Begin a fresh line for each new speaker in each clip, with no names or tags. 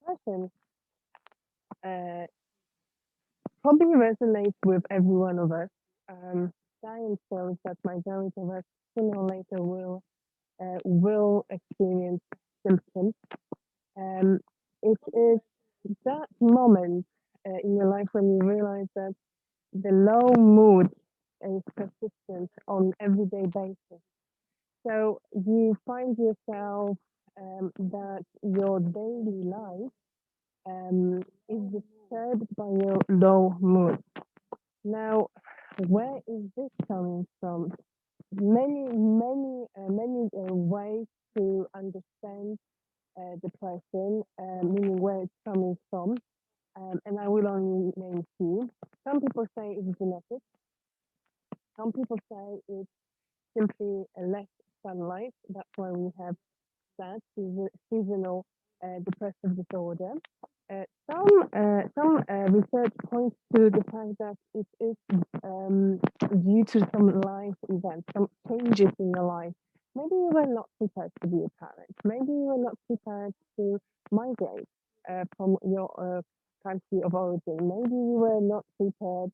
Depression uh, probably resonates with every one of us. Science shows that majority of us sooner or later will experience symptoms. Um, it is that moment in your life when you realize that the low mood is persistent on everyday basis. So you find yourself that your daily life is disturbed by your low mood. Now, where is this coming from? Many ways to understand depression, meaning where it's coming from. And I will only name two. Some people say it's genetic. Some people say it's simply a less sunlight. That's why we have that seasonal depressive disorder. Some research points to the fact that it is due to some life events, some changes in your life. Maybe you were not prepared to be a parent. Maybe you were not prepared to migrate from your country of origin. Maybe you were not prepared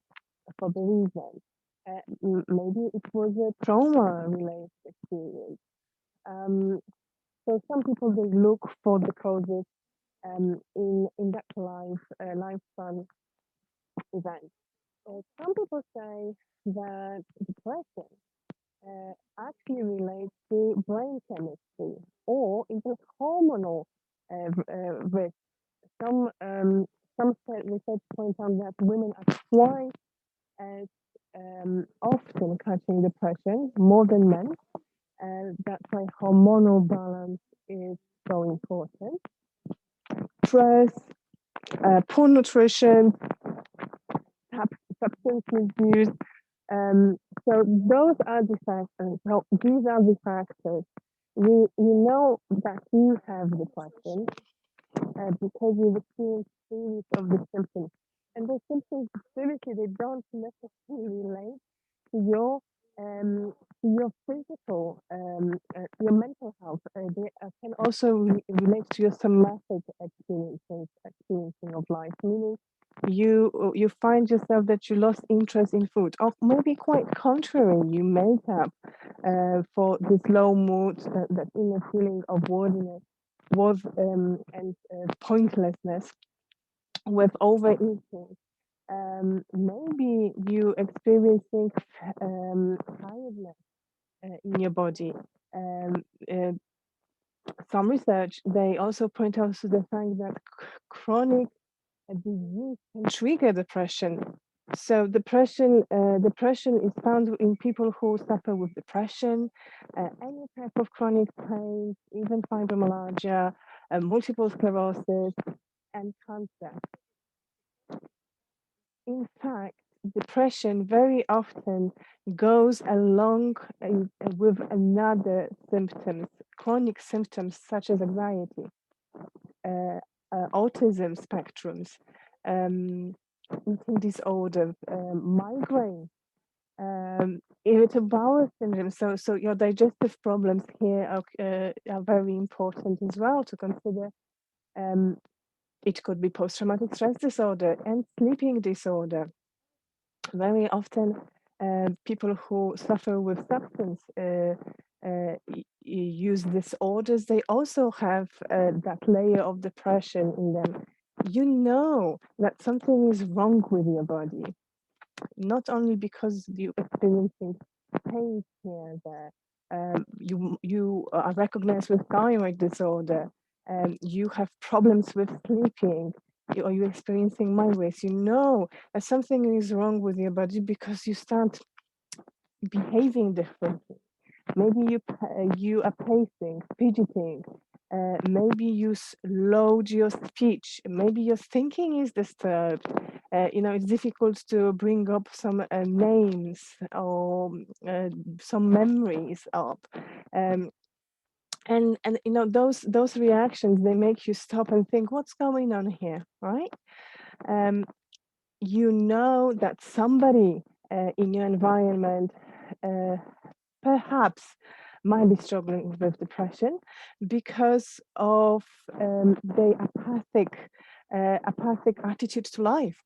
for the reason. Maybe it was a trauma-related experience. Um, so some people they look for the causes in that lifespan event. Some people say that depression actually relates to brain chemistry or even hormonal risk. Some um, some research points out that women are twice as often catching depression more than men. That's why hormonal balance is so important. Stress, poor nutrition, substance misuse. Um, so those are the factors. So these are the factors. You know that you have depression because you've experienced series of the symptoms, and those symptoms seriously they don't necessarily relate to your physical, to your mental health. They can also relate to your somatic experiencing of life, meaning you find yourself that you lost interest in food, or maybe quite contrary, you make up for this low mood, that inner feeling of worthiness, worth and pointlessness with overeating. Maybe you experiencing tiredness in your body. Um, uh, some research they also point out to the fact that chronic disease can trigger depression. So depression is found in people who suffer with depression, any type of chronic pain, even fibromyalgia, multiple sclerosis, and cancer. In fact, depression very often goes along with another symptoms, chronic symptoms such as anxiety, uh, autism spectrums, um, eating disorder, migraine, irritable bowel syndrome. So your digestive problems here are very important as well to consider. Um, it could be post-traumatic stress disorder and sleeping disorder. Very often, people who suffer with substance use disorders, they also have that layer of depression in them. You know that something is wrong with your body, not only because you're experiencing pain here and there. You are recognized with thyroid disorder, you have problems with sleeping, you're experiencing migraines. You know that something is wrong with your body because you start behaving differently. Maybe you are pacing, fidgeting. Maybe you slowed your speech. Maybe your thinking is disturbed. It's difficult to bring up some names or some memories up. Um, and those reactions, they make you stop and think, what's going on here, right? Um, you know that somebody in your environment, uh, perhaps might be struggling with depression because of their apathic attitude to life.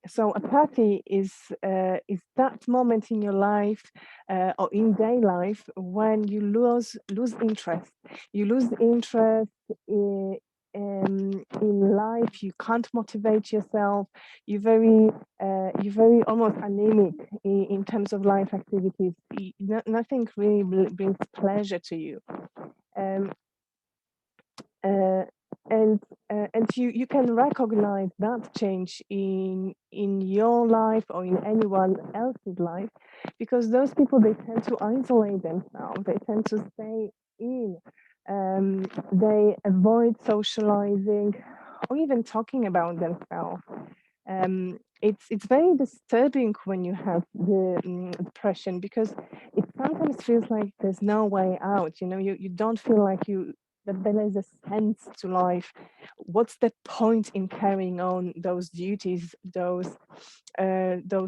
So apathy is that moment in your life or in day life when you lose interest. You lose interest in life. You can't motivate yourself. You're very almost anemic in terms of life activities. Nothing really brings pleasure to you. Um, uh, and you can recognize that change in your life or in anyone else's life, because those people, they tend to isolate themselves, they tend to stay in, they avoid socializing or even talking about themselves. It's very disturbing when you have the depression, because it sometimes feels like there's no way out. You don't feel like that there is a sense to life. What's the point in carrying on those duties, those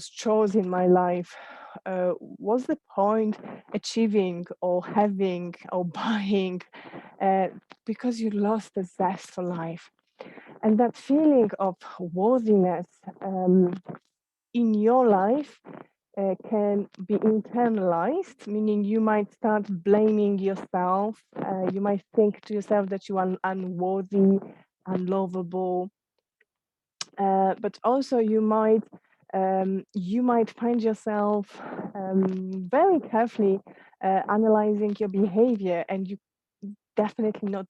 chores in my life? What's the point achieving or having or buying, because you lost the zest for life? And that feeling of worthiness in your life can be internalized, meaning you might start blaming yourself. You might think to yourself that you are unworthy, unlovable, but also you might find yourself very carefully analyzing your behavior, and you definitely not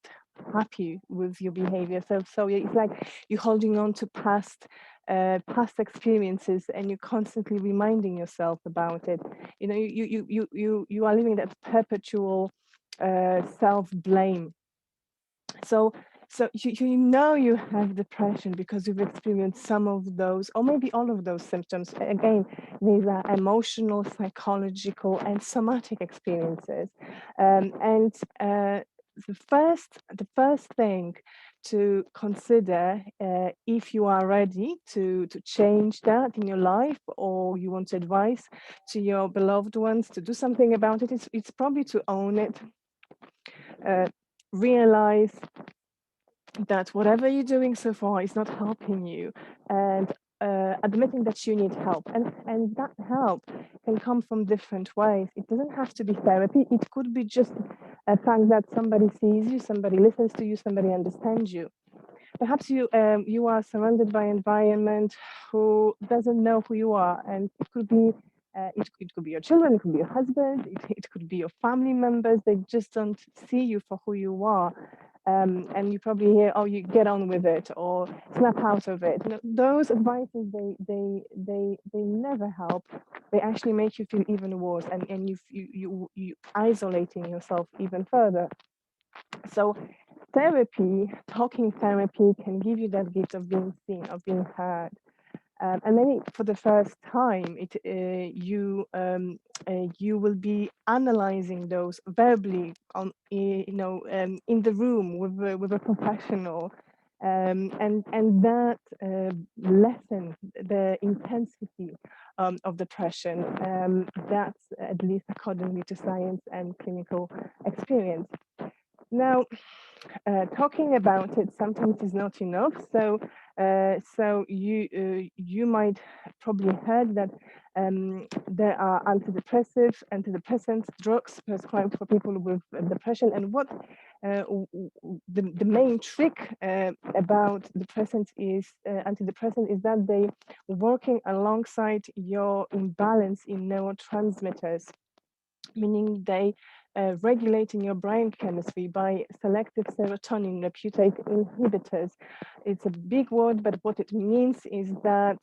happy with your behavior. So it's like you're holding on to past experiences, and you're constantly reminding yourself about it. You are living that perpetual self blame. So you have depression because you've experienced some of those, or maybe all of those symptoms. Again, these are emotional, psychological, and somatic experiences. And the first thing to consider, if you are ready to change that in your life, or you want advice to your beloved ones to do something about it, it's probably to own it. Realize that whatever you're doing so far is not helping you, and admitting that you need help, and that help can come from different ways. It doesn't have to be therapy. It could be just a fact that somebody sees you, somebody listens to you, somebody understands you. Perhaps you are surrounded by an environment who doesn't know who you are, and it could be it could be your children, it could be your husband, it could be your family members. They just don't see you for who you are. And you probably hear, "Oh, you get on with it," or "snap out of it." Those advices, they never help. They actually make you feel even worse, and you isolating yourself even further. So talking therapy can give you that gift of being seen, of being heard. And maybe for the first time, you will be analyzing those verbally in the room with a professional, and that lessen the intensity of depression. That's at least accordingly to science and clinical experience. Now, talking about it sometimes is not enough. So you might probably heard that there are antidepressant drugs prescribed for people with depression. And what the main trick about antidepressant is that they working alongside your imbalance in neurotransmitters, meaning they regulating your brain chemistry by selective serotonin reuptake inhibitors. It's a big word, but what it means is that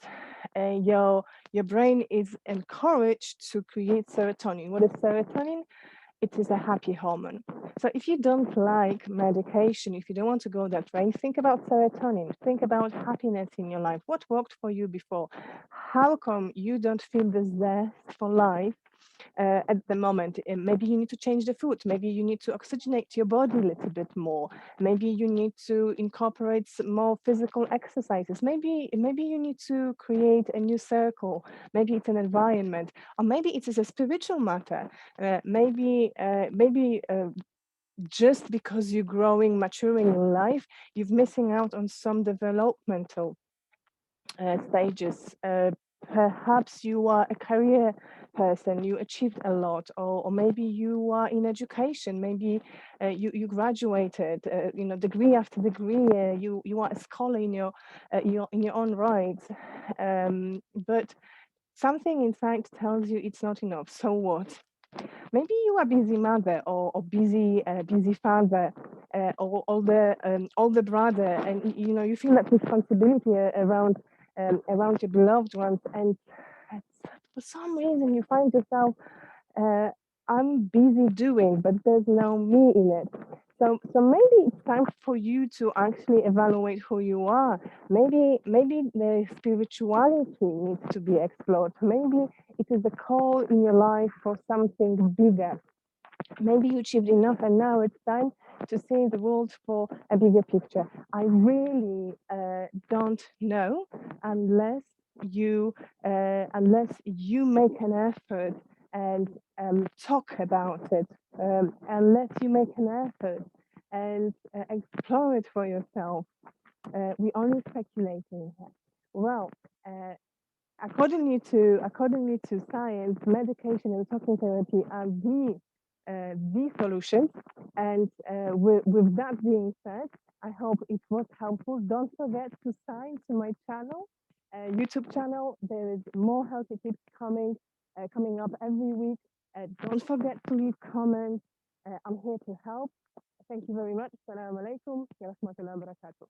your brain is encouraged to create serotonin. What is serotonin? It is a happy hormone. So if you don't like medication, if you don't want to go that way, think about serotonin. Think about happiness in your life. What worked for you before? How come you don't feel the zest for life at the moment. Maybe you need to change the food. Maybe you need to oxygenate your body a little bit more. Maybe you need to incorporate more physical exercises. Maybe you need to create a new circle. Maybe it's an environment, or maybe it is a spiritual matter. Maybe just because you're growing, maturing in life, you're missing out on some developmental stages. Perhaps you are a career person, you achieved a lot, or maybe you are in education, maybe you graduated, degree after degree, you are a scholar in your own right, but something inside tells you it's not enough. So what? Maybe you are busy mother, or busy father, or older brother, and you feel that responsibility around your beloved ones, and for some reason you find yourself, I'm busy doing, but there's no me in it. So maybe it's time for you to actually evaluate who you are. Maybe the spirituality needs to be explored. Maybe it is the call in your life for something bigger. Maybe you achieved enough and now it's time to see the world for a bigger picture. I really don't know unless you make an effort and talk about it, unless you make an effort and explore it for yourself. We're only speculating here. Well, accordingly to science, medication and talking therapy are the solutions. And with that being said, I hope it was helpful. Don't forget to sign to my channel, YouTube channel. There is more healthy tips coming up every week. Don't forget to leave comments. I'm here to help. Thank you very much. Assalamu alaikum. Wa rahmatullahi wa barakatuh.